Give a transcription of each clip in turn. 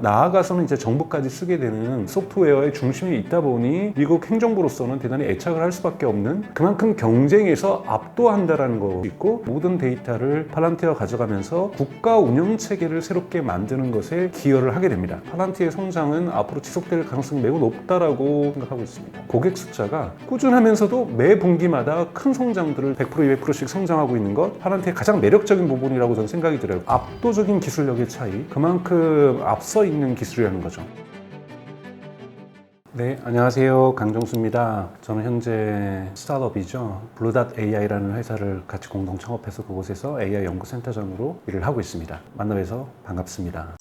나아가서는 이제 정부까지 쓰게 되는 소프트웨어의 중심에 있다 보니 미국 행정부로서는 대단히 애착을 할 수밖에 없는, 그만큼 경쟁에서 압도한다라는 거 있고, 모든 데이터를 팔란티어가 가져가면서 국가 운영 체계를 새롭게 만드는 것에 기여를 하게 됩니다. 팔란티어의 성장은 앞으로 지속될 가능성이 매우 높다라고 생각하고 있습니다. 고객 숫자가 꾸준하면서도 매 분기마다 큰 성장들을 100%, 200%씩 성장하고 있는 것, 팔란티어의 가장 매력적인 부분이라고 저는 생각이 들어요. 압도적인 기술력의 차이, 그만큼 앞서 있는 기술이라는 거죠. 네, 안녕하세요. 강정수입니다. 저는 현재 스타트업이죠. 블루.AI라는 회사를 같이 공동 창업해서 그곳에서 AI 연구센터장으로 일을 하고 있습니다. 만나뵈서 반갑습니다.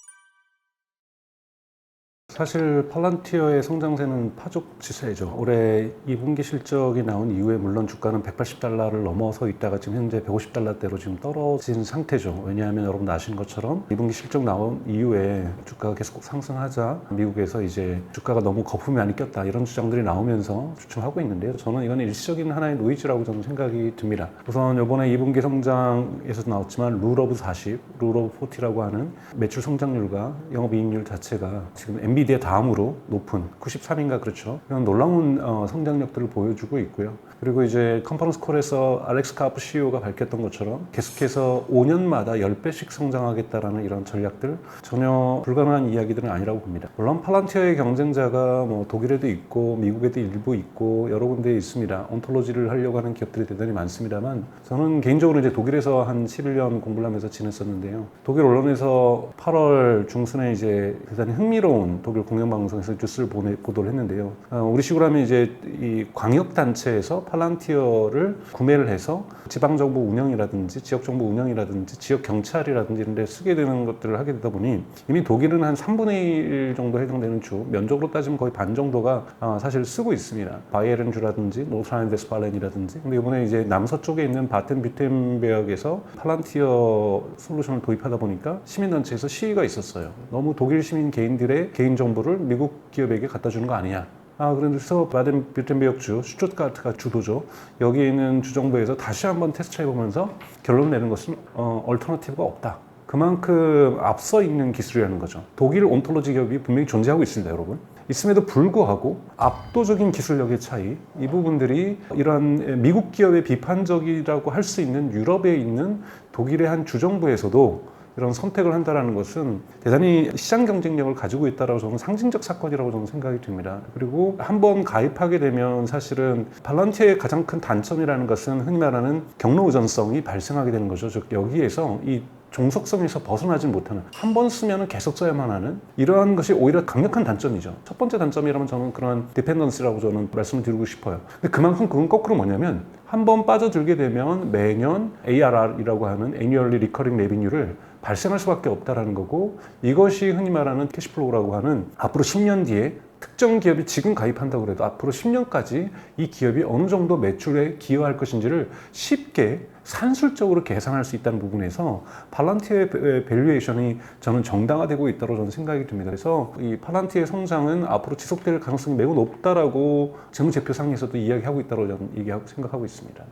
사실 팔란티어의 성장세는 파죽지세죠. 올해 2분기 실적이 나온 이후에 물론 주가는 $180를 넘어서 있다가 지금 현재 $150대로 지금 떨어진 상태죠. 왜냐하면 여러분 아시는 것처럼 2분기 실적 나온 이후에 주가가 계속 상승하자 미국에서 이제 주가가 너무 거품이 많이 꼈다 이런 주장들이 나오면서 주춤하고 있는데요. 저는 이건 일시적인 하나의 노이즈라고 저는 생각이 듭니다. 우선 이번에 2분기 성장에서도 나왔지만 룰 오브 40, 룰 오브 40라고 하는 매출 성장률과 영업이익률 자체가 지금 엔비디아 다음으로 높은 93인가 그렇죠. 이런 놀라운 성장력들을 보여주고 있고요. 그리고 이제 컨퍼런스 콜에서 알렉스 카프 CEO가 밝혔던 것처럼 계속해서 5년마다 10배씩 성장하겠다라는 이런 전략들, 전혀 불가능한 이야기들은 아니라고 봅니다. 물론 팔란티어의 경쟁자가 뭐 독일에도 있고 미국에도 일부 있고 여러 군데에 있습니다. 온톨로지를 하려고 하는 기업들이 대단히 많습니다만, 저는 개인적으로 이제 독일에서 한 11년 공부를 하면서 지냈었는데요. 독일 언론에서 8월 중순에 이제 대단히 흥미로운 독일 공영방송에서 뉴스를 보도를 했는데요. 우리 식으로 하면 이제 이 광역단체에서 팔란티어를 구매를 해서 지방정부 운영이라든지 지역정부 운영이라든지 지역경찰이라든지 이런 데 쓰게 되는 것들을 하게 되다 보니 이미 독일은 한 3분의 1 정도 해당되는 주, 면적으로 따지면 거의 반 정도가 사실 쓰고 있습니다. 바이에른주라든지 노스라인-베스팔렌이라든지. 근데 이번에 이제 남서쪽에 있는 바텐뷰텐베르크에서 팔란티어 솔루션을 도입하다 보니까 시민단체에서 시위가 있었어요. 너무 독일 시민 개인들의 개인정보를 미국 기업에게 갖다 주는 거 아니냐. 그래서 바덴뷰텐베르크주 슈투트가르트가 주도죠. 여기 있는 주정부에서 다시 한번 테스트해보면서 결론을 내는 것은 얼터너티브가 없다. 그만큼 앞서 있는 기술이라는 거죠. 독일 온톨로지 기업이 분명히 존재하고 있습니다, 여러분. 있음에도 불구하고 압도적인 기술력의 차이, 이 부분들이 이러한 미국 기업의 비판적이라고 할 수 있는 유럽에 있는 독일의 한 주정부에서도 이런 선택을 한다는 것은 대단히 시장 경쟁력을 가지고 있다라고 저는 상징적 사건이라고 저는 생각이 듭니다. 그리고 한번 가입하게 되면 사실은 팔란티어의 가장 큰 단점이라는 것은 흔히 말하는 경로 의존성이 발생하게 되는 거죠. 즉 여기에서 이 종속성에서 벗어나지 못하는, 한 번 쓰면 계속 써야만 하는 이러한 것이 오히려 강력한 단점이죠. 첫 번째 단점이라면 저는 그런 디펜던시라고 저는 말씀을 드리고 싶어요. 근데 그만큼 그건 거꾸로 뭐냐면 한 번 빠져들게 되면 매년 ARR이라고 하는 Annually Recurring Revenue를 발생할 수밖에 없다라는 거고, 이것이 흔히 말하는 캐시플로우라고 하는 앞으로 10년 뒤에 특정 기업이 지금 가입한다고 해도 앞으로 10년까지 이 기업이 어느 정도 매출에 기여할 것인지를 쉽게 산술적으로 계산할 수 있다는 부분에서 팔란티어의 밸류에이션이 저는 정당화되고 있다고 저는 생각이 듭니다. 그래서 이 팔란티어의 성장은 앞으로 지속될 가능성이 매우 높다라고 재무제표상에서도 이야기하고 있다고 저는 생각하고 있습니다.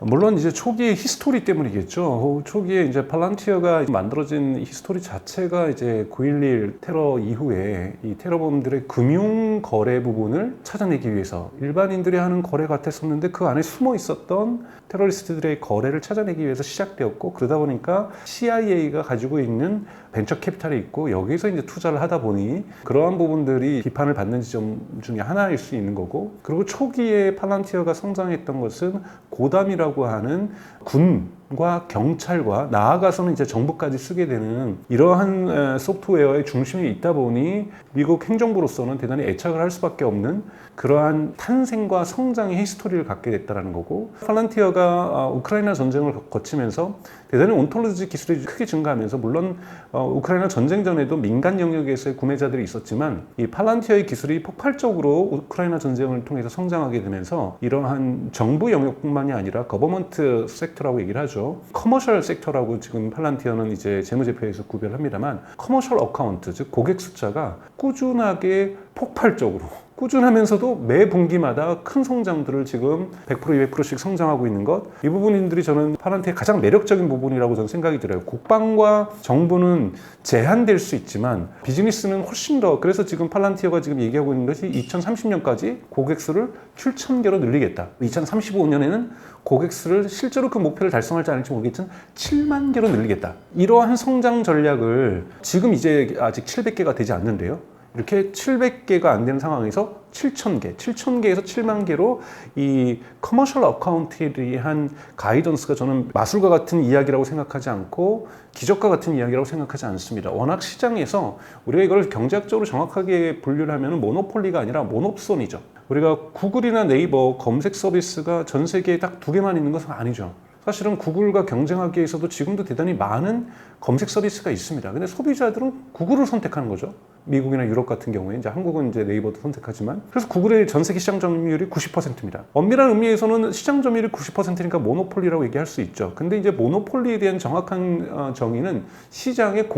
물론 이제 초기의 히스토리 때문이겠죠. 초기에 이제 팔란티어가 만들어진 히스토리 자체가 이제 9.11 테러 이후에 이 테러범들의 금융 거래 부분을 찾아내기 위해서 일반인들이 하는 거래 같았었는데 그 안에 숨어 있었던 테러리스트들의 거래를 찾아내기 위해서 시작되었고, 그러다 보니까 CIA가 가지고 있는 벤처 캐피탈이 있고 여기서 이제 투자를 하다 보니 그러한 부분들이 비판을 받는 지점 중에 하나일 수 있는 거고, 그리고 초기에 팔란티어가 성장했던 것은 고담이라고 하는 군과 경찰과 나아가서는 이제 정부까지 쓰게 되는 이러한 소프트웨어의 중심에 있다 보니 미국 행정부로서는 대단히 애착을 할 수밖에 없는 그러한 탄생과 성장의 히스토리를 갖게 됐다는 거고, 팔란티어가 우크라이나 전쟁을 거치면서 대단히 온톨로지 기술이 크게 증가하면서, 물론 우크라이나 전쟁 전에도 민간 영역에서의 구매자들이 있었지만 이 팔란티어의 기술이 폭발적으로 우크라이나 전쟁을 통해서 성장하게 되면서 이러한 정부 영역뿐만이 아니라 거버먼트 섹터라고 얘기를 하죠. 커머셜 섹터라고 지금 팔란티어는 이제 재무제표에서 구별합니다만, 커머셜 어카운트, 즉 고객 숫자가 꾸준하게 폭발적으로 꾸준하면서도 매 분기마다 큰 성장들을 지금 100% 200%씩 성장하고 있는 것, 이 부분들이 저는 팔란티의 가장 매력적인 부분이라고 저는 생각이 들어요. 국방과 정부는 제한될 수 있지만 비즈니스는 훨씬 더, 그래서 지금 팔란티어가 지금 얘기하고 있는 것이 2030년까지 고객 수를 7,000개로 늘리겠다. 2035년에는 고객 수를 실제로 그 목표를 달성할지 않을지 모르겠지만 7만 개로 늘리겠다. 이러한 성장 전략을 지금 이제 아직 700개가 되지 않는데요. 이렇게 700개가 안 되는 상황에서 7,000개, 7,000개에서 7만 개로 이 커머셜 어카운트에 대한 가이던스가 저는 마술과 같은 이야기라고 생각하지 않고 기적과 같은 이야기라고 생각하지 않습니다. 워낙 시장에서 우리가 이걸 경제학적으로 정확하게 분류를 하면 모노폴리가 아니라 모놉손이죠. 우리가 구글이나 네이버 검색 서비스가 전 세계에 딱 두 개만 있는 것은 아니죠. 사실은 구글과 경쟁하기 위해서도 지금도 대단히 많은 검색 서비스가 있습니다. 근데 소비자들은 구글을 선택하는 거죠. 미국이나 유럽 같은 경우에 이제 한국은 이제 네이버도 선택하지만, 그래서 구글의 전 세계 시장 점유율이 90%입니다. 엄밀한 의미에서는 시장 점유율이 90%니까 모노폴리라고 얘기할 수 있죠. 근데 이제 모노폴리에 대한 정확한 정의는 시장의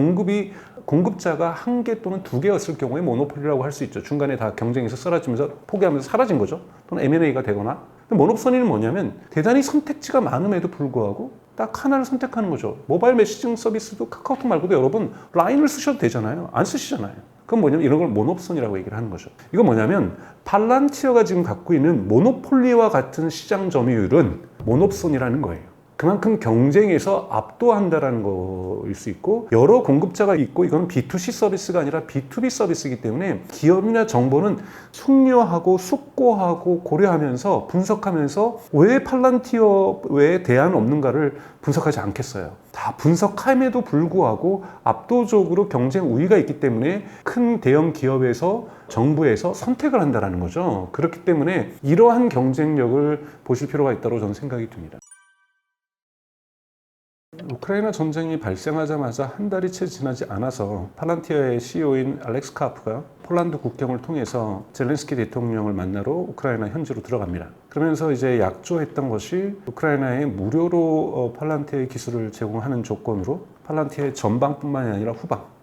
공급자가 한 개 또는 두 개였을 경우에 모노폴리라고 할 수 있죠. 중간에 다 경쟁에서 쓰러지면서 포기하면서 사라진 거죠. 또는 M&A가 되거나. 모놉선이는 뭐냐면 대단히 선택지가 많음에도 불구하고 딱 하나를 선택하는 거죠. 모바일 메시징 서비스도 카카오톡 말고도 여러분 라인을 쓰셔도 되잖아요. 안 쓰시잖아요. 그건 뭐냐면 이런 걸 모놉선이라고 얘기를 하는 거죠. 이건 뭐냐면 팔란티어가 지금 갖고 있는 모노폴리와 같은 시장 점유율은 모놉선이라는 거예요. 그만큼 경쟁에서 압도한다라는 거일 수 있고, 여러 공급자가 있고, 이건 B2C 서비스가 아니라 B2B 서비스이기 때문에 기업이나 정보는 숙려하고 숙고하고 고려하면서 분석하면서 왜 팔란티어 외에 대안 없는가를 분석하지 않겠어요. 다 분석함에도 불구하고 압도적으로 경쟁 우위가 있기 때문에 큰 대형 기업에서 정부에서 선택을 한다는 거죠. 그렇기 때문에 이러한 경쟁력을 보실 필요가 있다고 저는 생각이 듭니다. 우크라이나 전쟁이 발생하자마자 한 달이 채 지나지 않아서 팔란티어의 CEO인 알렉스 카프가 폴란드 국경을 통해서 젤렌스키 대통령을 만나러 우크라이나 현지로 들어갑니다. 그러면서 이제 약조했던 것이 우크라이나에 무료로 팔란티어의 기술을 제공하는 조건으로 팔란티어의 전방뿐만이 아니라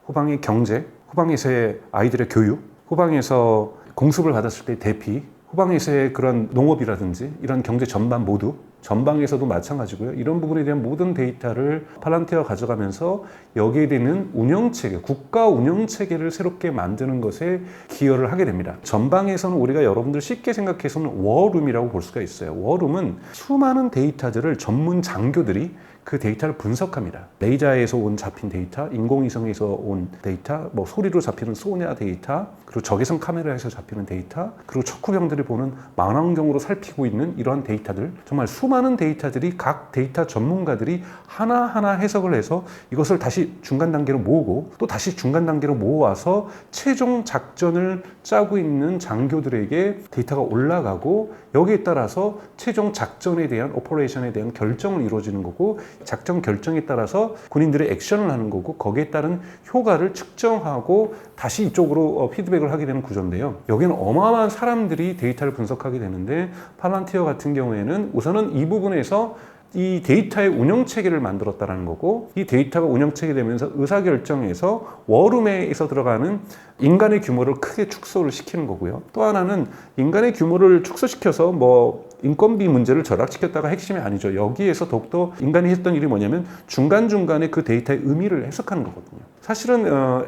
후방의 경제, 후방에서의 아이들의 교육, 후방에서 공습을 받았을 때 대피, 후방에서의 그런 농업이라든지 이런 경제 전반 모두, 전방에서도 마찬가지고요. 이런 부분에 대한 모든 데이터를 팔란티어가 가져가면서 여기에 대한 운영체계, 국가 운영체계를 새롭게 만드는 것에 기여를 하게 됩니다. 전방에서는 우리가 여러분들 쉽게 생각해서는 워룸이라고 볼 수가 있어요. 워룸은 수많은 데이터들을 전문 장교들이 그 데이터를 분석합니다. 레이저에서 잡힌 데이터, 인공위성에서 온 데이터, 소리로 잡히는 소냐 데이터, 그리고 적외선 카메라에서 잡히는 데이터, 그리고 척후병들이 보는 망원경으로 살피고 있는 이러한 데이터들, 정말 수많은 데이터들이 각 데이터 전문가들이 하나하나 해석을 해서 이것을 다시 중간 단계로 모으고 또 다시 중간 단계로 모아서 최종 작전을 짜고 있는 장교들에게 데이터가 올라가고, 여기에 따라서 최종 작전에 대한 오퍼레이션에 대한 결정을 이루어지는 거고, 작전 결정에 따라서 군인들의 액션을 하는 거고, 거기에 따른 효과를 측정하고 다시 이쪽으로 피드백을 하게 되는 구조인데요. 여기는 어마어마한 사람들이 데이터를 분석하게 되는데, 팔란티어 같은 경우에는 우선은 이 부분에서 이 데이터의 운영체계를 만들었다는 거고, 이 데이터가 운영체계 되면서 의사결정에서 워룸에서 들어가는 인간의 규모를 크게 축소를 시키는 거고요. 또 하나는 인간의 규모를 축소시켜서 인건비 문제를 절약시켰다가 핵심이 아니죠. 여기에서 더욱더 인간이 했던 일이 뭐냐면 중간중간에 그 데이터의 의미를 해석하는 거거든요. 사실은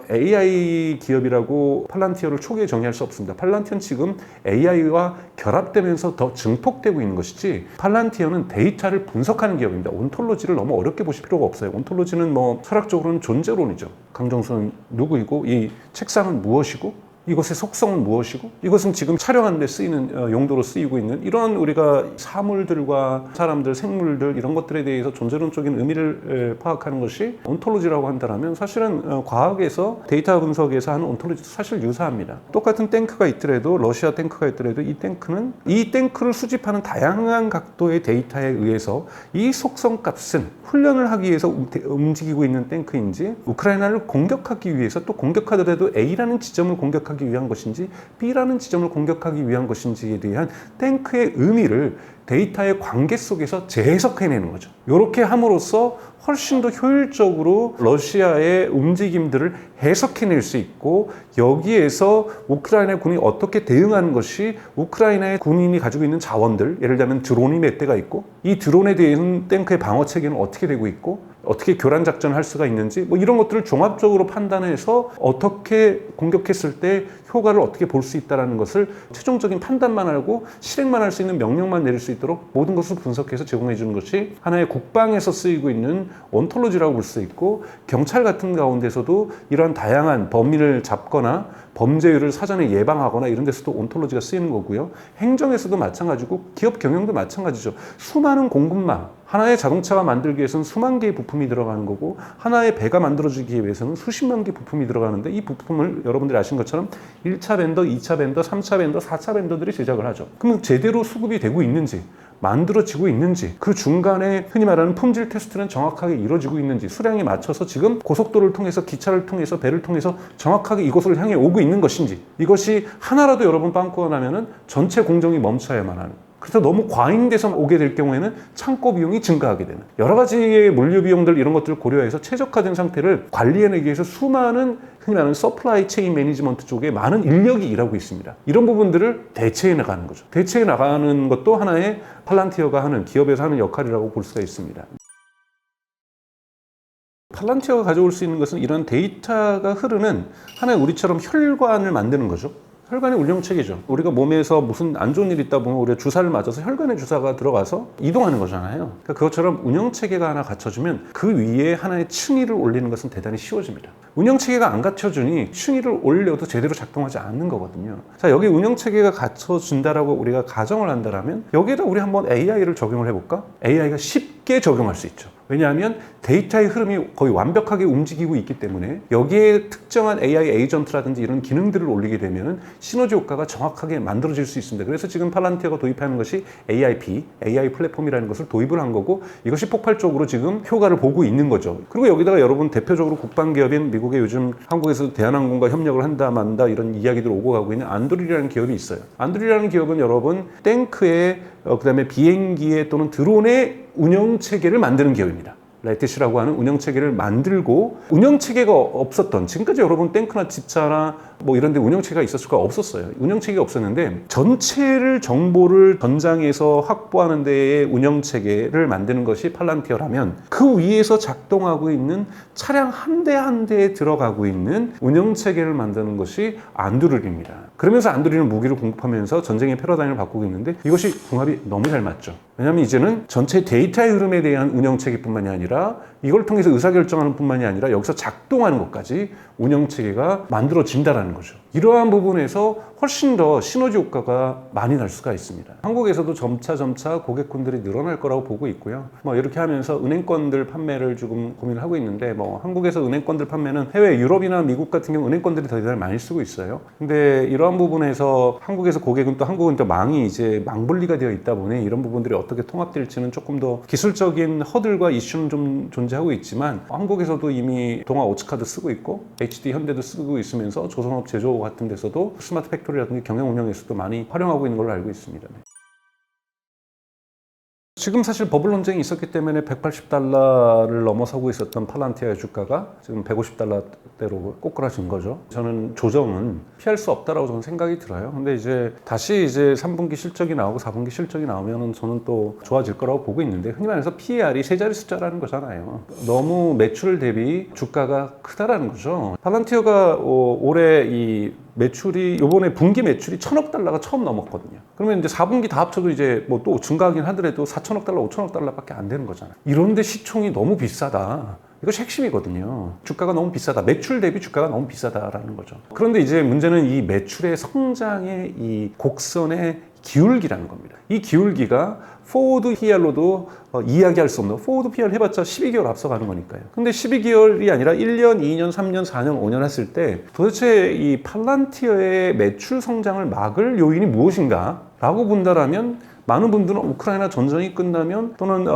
AI 기업이라고 팔란티어를 초기에 정의할 수 없습니다. 팔란티어는 지금 AI와 결합되면서 더 증폭되고 있는 것이지, 팔란티어는 데이터를 분석하는 기업입니다. 온톨로지를 너무 어렵게 보실 필요가 없어요. 온톨로지는 철학적으로는 존재론이죠. 강정수는 누구이고 이 책상은 무엇이고 이것의 속성은 무엇이고, 이것은 지금 촬영하는 데 쓰이는 용도로 쓰이고 있는 이런 우리가 사물들과 사람들, 생물들 이런 것들에 대해서 존재론적인 의미를 파악하는 것이 온톨로지라고 한다면, 사실은 과학에서 데이터 분석에서 하는 온톨로지도 사실 유사합니다. 똑같은 탱크가 있더라도, 러시아 탱크가 있더라도 이 탱크는 이 탱크를 수집하는 다양한 각도의 데이터에 의해서 이 속성 값은 훈련을 하기 위해서 움직이고 있는 탱크인지, 우크라이나를 공격하기 위해서, 또 공격하더라도 A라는 지점을 공격하기 위한 것인지 B라는 지점을 공격하기 위한 것인지에 대한 탱크의 의미를 데이터의 관계 속에서 재해석해내는 거죠. 이렇게 함으로써 훨씬 더 효율적으로 러시아의 움직임들을 해석해낼 수 있고, 여기에서 우크라이나 군이 어떻게 대응하는 것이 우크라이나의 군인이 가지고 있는 자원들, 예를 들면 드론이 몇 대가 있고, 이 드론에 대한 탱크의 방어 체계는 어떻게 되고 있고, 어떻게 교란 작전을 할 수가 있는지, 뭐 이런 것들을 종합적으로 판단해서 어떻게 공격했을 때 효과를 어떻게 볼 수 있다는 것을 최종적인 판단만 하고 실행만 할 수 있는 명령만 내릴 수 있도록 모든 것을 분석해서 제공해 주는 것이 하나의 국방에서 쓰이고 있는 온톨로지라고 볼 수 있고, 경찰 같은 가운데서도 이러한 다양한 범인을 잡거나 범죄율을 사전에 예방하거나 이런 데서도 온톨로지가 쓰이는 거고요. 행정에서도 마찬가지고 기업 경영도 마찬가지죠. 수많은 공급망, 하나의 자동차가 만들기 위해서는 수만 개의 부품이 들어가는 거고, 하나의 배가 만들어지기 위해서는 수십만 개의 부품이 들어가는데, 이 부품을 여러분들이 아신 것처럼 1차 벤더, 2차 벤더, 3차 벤더, 4차 벤더들이 제작을 하죠. 그럼 제대로 수급이 되고 있는지, 만들어지고 있는지, 그 중간에 흔히 말하는 품질 테스트는 정확하게 이루어지고 있는지, 수량에 맞춰서 지금 고속도로를 통해서, 기차를 통해서, 배를 통해서 정확하게 이곳을 향해 오고 있는 것인지, 이것이 하나라도 여러분 빵꾸가 나면은 전체 공정이 멈춰야만 하는, 그래서 너무 과잉돼서 오게 될 경우에는 창고 비용이 증가하게 되는, 여러 가지의 물류 비용들 이런 것들을 고려해서 최적화된 상태를 관리해내기 위해서 수많은 흔히 말하는 서플라이 체인 매니지먼트 쪽에 많은 인력이 일하고 있습니다. 이런 부분들을 대체해 나가는 거죠. 대체해 나가는 것도 하나의 팔란티어가 하는, 기업에서 하는 역할이라고 볼 수가 있습니다. 팔란티어가 가져올 수 있는 것은 이런 데이터가 흐르는 하나의 우리처럼 혈관을 만드는 거죠. 혈관의 운영체계죠. 우리가 몸에서 무슨 안 좋은 일이 있다 보면 우리가 주사를 맞아서 혈관에 주사가 들어가서 이동하는 거잖아요. 그러니까 그것처럼 운영체계가 하나 갖춰주면 그 위에 하나의 층위를 올리는 것은 대단히 쉬워집니다. 운영체계가 안 갖춰주니 층위를 올려도 제대로 작동하지 않는 거거든요. 자, 여기 운영체계가 갖춰준다라고 우리가 가정을 한다면 여기에다 우리 한번 AI를 적용을 해볼까? AI가 쉽게 적용할 수 있죠. 왜냐하면 데이터의 흐름이 거의 완벽하게 움직이고 있기 때문에 여기에 특정한 AI 에이전트라든지 이런 기능들을 올리게 되면 시너지 효과가 정확하게 만들어질 수 있습니다. 그래서 지금 팔란티어가 도입하는 것이 AIP, AI 플랫폼이라는 것을 도입을 한 거고, 이것이 폭발적으로 지금 효과를 보고 있는 거죠. 그리고 여기다가 여러분 대표적으로 국방기업인 미국의 요즘 한국에서 대한항공과 협력을 한다 만다 이런 이야기들 오고 가고 있는 안드릴이라는 기업이 있어요. 안드릴이라는 기업은 여러분 탱크에 그다음에 비행기에 또는 드론의 운영체계를 만드는 기업입니다. 레티시라고 하는 운영체계를 만들고, 운영체계가 없었던, 지금까지 여러분 탱크나 집차나 뭐 이런 데 운영체계가 있었을까? 없었어요. 운영체계가 없었는데 전체를 정보를 전장에서 확보하는 데의 운영체계를 만드는 것이 팔란티어라면, 그 위에서 작동하고 있는 차량 한 대 한 대에 들어가고 있는 운영체계를 만드는 것이 안드릴입니다. 그러면서 안드릴은 무기를 공급하면서 전쟁의 패러다임을 바꾸고 있는데, 이것이 궁합이 너무 잘 맞죠. 왜냐하면 이제는 전체 데이터의 흐름에 대한 운영체계뿐만이 아니라 이걸 통해서 의사결정하는 뿐만이 아니라 여기서 작동하는 것까지 운영체계가 만들어진다는 거죠. 이러한 부분에서 훨씬 더 시너지 효과가 많이 날 수가 있습니다. 한국에서도 점차 고객군들이 늘어날 거라고 보고 있고요. 뭐 이렇게 하면서 은행권들 판매를 조금 고민을 하고 있는데, 뭐 한국에서 은행권들 판매는 해외 유럽이나 미국 같은 경우 은행권들이 더 대단히 많이 쓰고 있어요. 근데 이러한 부분에서 한국에서 고객은 또 한국은 또 망이 이제 망분리가 되어 있다 보니 이런 부분들이 어떻게 통합될지는 조금 더 기술적인 허들과 이슈는 좀 존재하고 있지만, 한국에서도 이미 동아 오츠카드 쓰고 있고 HD 현대도 쓰고 있으면서 조선업 제조 같은 데서도 스마트 팩토리라든지 경영 운영에서도 많이 활용하고 있는 걸로 알고 있습니다. 지금 사실 버블 논쟁이 있었기 때문에 $180를 넘어서고 있었던 팔란티어의 주가가 지금 $150대로 꼬꾸라진 거죠. 저는 조정은 피할 수 없다라고 저는 생각이 들어요. 근데 이제 다시 이제 3분기 실적이 나오고 4분기 실적이 나오면은 저는 또 좋아질 거라고 보고 있는데, 흔히 말해서 PER이 세 자리 숫자라는 거잖아요. 너무 매출 대비 주가가 크다라는 거죠. 팔란티어가 올해 이 매출이 요번에 분기 매출이 $1,000억 처음 넘었거든요. 그러면 이제 4분기 다 합쳐도 이제 뭐 또 증가하긴 하더라도 $4,000억, $5,000억 밖에 안 되는 거잖아요. 이런데 시총이 너무 비싸다. 이것이 핵심이거든요. 주가가 너무 비싸다. 매출 대비 주가가 너무 비싸다라는 거죠. 그런데 이제 문제는 이 매출의 성장의 이 곡선의 기울기라는 겁니다. 이 기울기가 포워드 PR로도 이야기할 수 없는, 포워드 PR 해봤자 12개월 앞서가는 거니까요. 근데 12개월이 아니라 1년, 2년, 3년, 4년, 5년 했을 때 도대체 이 팔란티어의 매출 성장을 막을 요인이 무엇인가? 라고 본다라면 많은 분들은 우크라이나 전쟁이 끝나면 또는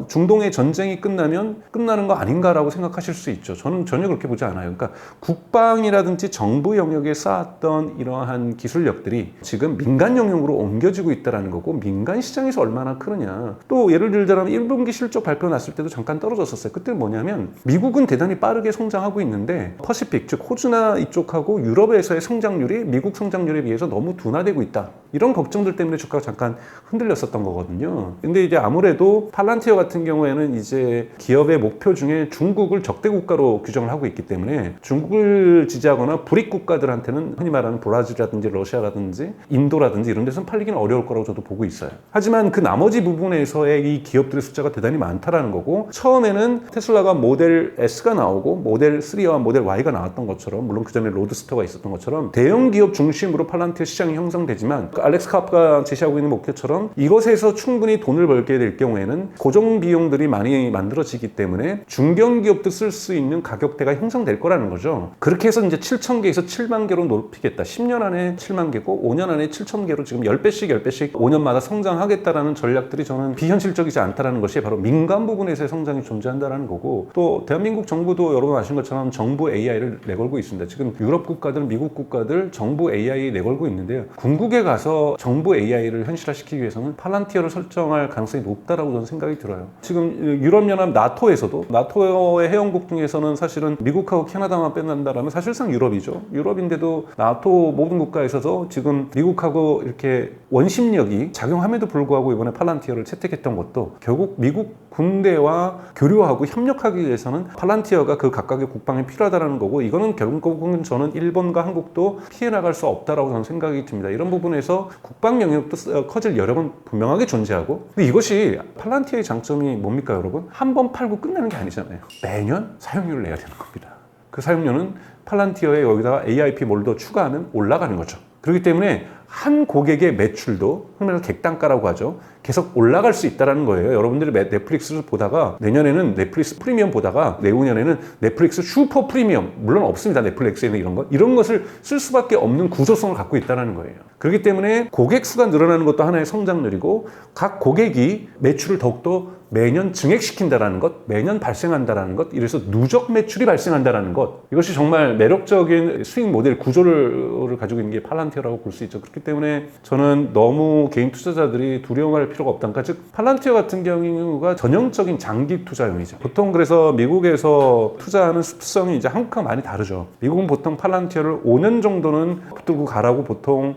중동의 전쟁이 끝나면 끝나는 거 아닌가라고 생각하실 수 있죠. 저는 전혀 그렇게 보지 않아요. 그러니까 국방이라든지 정부 영역에 쌓았던 이러한 기술력들이 지금 민간 영역으로 옮겨지고 있다는 거고, 민간 시장에서 얼마나 크느냐. 또 예를 들자면 1분기 실적 발표 났을 때도 잠깐 떨어졌었어요. 그때는 뭐냐면 미국은 대단히 빠르게 성장하고 있는데 퍼시픽, 즉 호주나 이쪽하고 유럽에서의 성장률이 미국 성장률에 비해서 너무 둔화되고 있다. 이런 걱정들 때문에 주가가 잠깐 흔들렸었던 거거든요. 근데 이제 아무래도 팔란티어 같은 경우에는 이제 기업의 목표 중에 중국을 적대 국가로 규정을 하고 있기 때문에 중국을 지지하거나 불익 국가들한테는 흔히 말하는 브라질이라든지 러시아라든지 인도라든지 이런 데서는 팔리기는 어려울 거라고 저도 보고 있어요. 하지만 그 나머지 부분에서의 이 기업들의 숫자가 대단히 많다라는 거고, 처음에는 테슬라가 모델 S가 나오고 모델 3와 모델 Y가 나왔던 것처럼, 물론 그 전에 로드스터가 있었던 것처럼 대형 기업 중심으로 팔란티어 시장이 형성되지만, 알렉스 카프가 제시하고 있는 목표처럼 이것에서 충분히 돈을 벌게 될 경우에는 고정 비용들이 많이 만들어지기 때문에 중견기업도 쓸 수 있는 가격대가 형성될 거라는 거죠. 그렇게 해서 이제 7,000개에서 7만 개로 높이겠다. 10년 안에 7만 개고 5년 안에 7,000개로 지금 10배씩 5년마다 성장하겠다라는 전략들이 저는 비현실적이지 않다라는 것이 바로 민간 부분에서의 성장이 존재한다는 거고, 또 대한민국 정부도 여러분 아시는 것처럼 정부 AI를 내걸고 있습니다. 지금 유럽 국가들, 미국 국가들 정부 AI 내걸고 있는데요. 궁극에 가서 정부 AI를 현실화시키기 위해서는 팔란티어를 설정할 가능성이 높다라고 저는 생각이 들어요. 지금 유럽연합 나토에서도, 나토의 회원국 중에서는 사실은 미국하고 캐나다만 빼낸다라면 사실상 유럽이죠. 유럽인데도 나토 모든 국가에서도 지금 미국하고 이렇게 원심력이 작용함에도 불구하고 이번에 팔란티어를 채택했던 것도 결국 미국 군대와 교류하고 협력하기 위해서는 팔란티어가 그 각각의 국방에 필요하다는 거고, 이거는 결국은 저는 일본과 한국도 피해 나갈 수 없다라고 저는 생각이 듭니다. 이런 부분에서 국방 영역도 커질 여력은 분명하게 존재하고, 근데 이것이 팔란티어의 장점이 뭡니까 여러분? 한 번 팔고 끝나는 게 아니잖아요. 매년 사용료를 내야 되는 겁니다. 그 사용료는 팔란티어에 여기다가 AIP 몰더 추가하면 올라가는 거죠. 그렇기 때문에 한 고객의 매출도 흔히 말해서 객단가라고 하죠. 계속 올라갈 수 있다는 거예요. 여러분들이 넷플릭스를 보다가 내년에는 넷플릭스 프리미엄 보다가 내후년에는 넷플릭스 슈퍼 프리미엄, 물론 없습니다. 넷플릭스에는 이런 것을 쓸 수밖에 없는 구조성을 갖고 있다는 거예요. 그렇기 때문에 고객 수가 늘어나는 것도 하나의 성장률이고, 각 고객이 매출을 더욱더 매년 증액시킨다라는 것, 매년 발생한다라는 것, 이래서 누적 매출이 발생한다라는 것, 이것이 정말 매력적인 수익 모델 구조를 가지고 있는 게 팔란티어라고 볼 수 있죠. 그렇기 때문에 저는 너무 개인 투자자들이 두려워할 필요가 없다니까, 즉 팔란티어 같은 경우가 전형적인 장기 투자용이죠. 보통 그래서 미국에서 투자하는 습성이 이제 한국과 많이 다르죠. 미국은 보통 팔란티어를 5년 정도는 붙들고 가라고 보통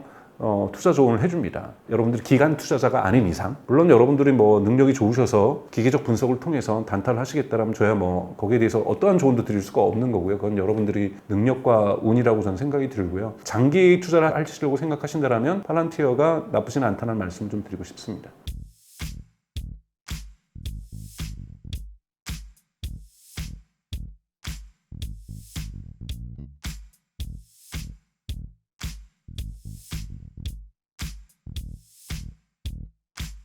투자 조언을 해줍니다. 여러분들이 기간 투자자가 아닌 이상, 물론 여러분들이 뭐 능력이 좋으셔서 기계적 분석을 통해서 단타를 하시겠다라면 저야 뭐 거기에 대해서 어떠한 조언도 드릴 수가 없는 거고요. 그건 여러분들이 능력과 운이라고 저는 생각이 들고요. 장기 투자를 하시려고 생각하신다면 팔란티어가 나쁘진 않다는 말씀 좀 드리고 싶습니다.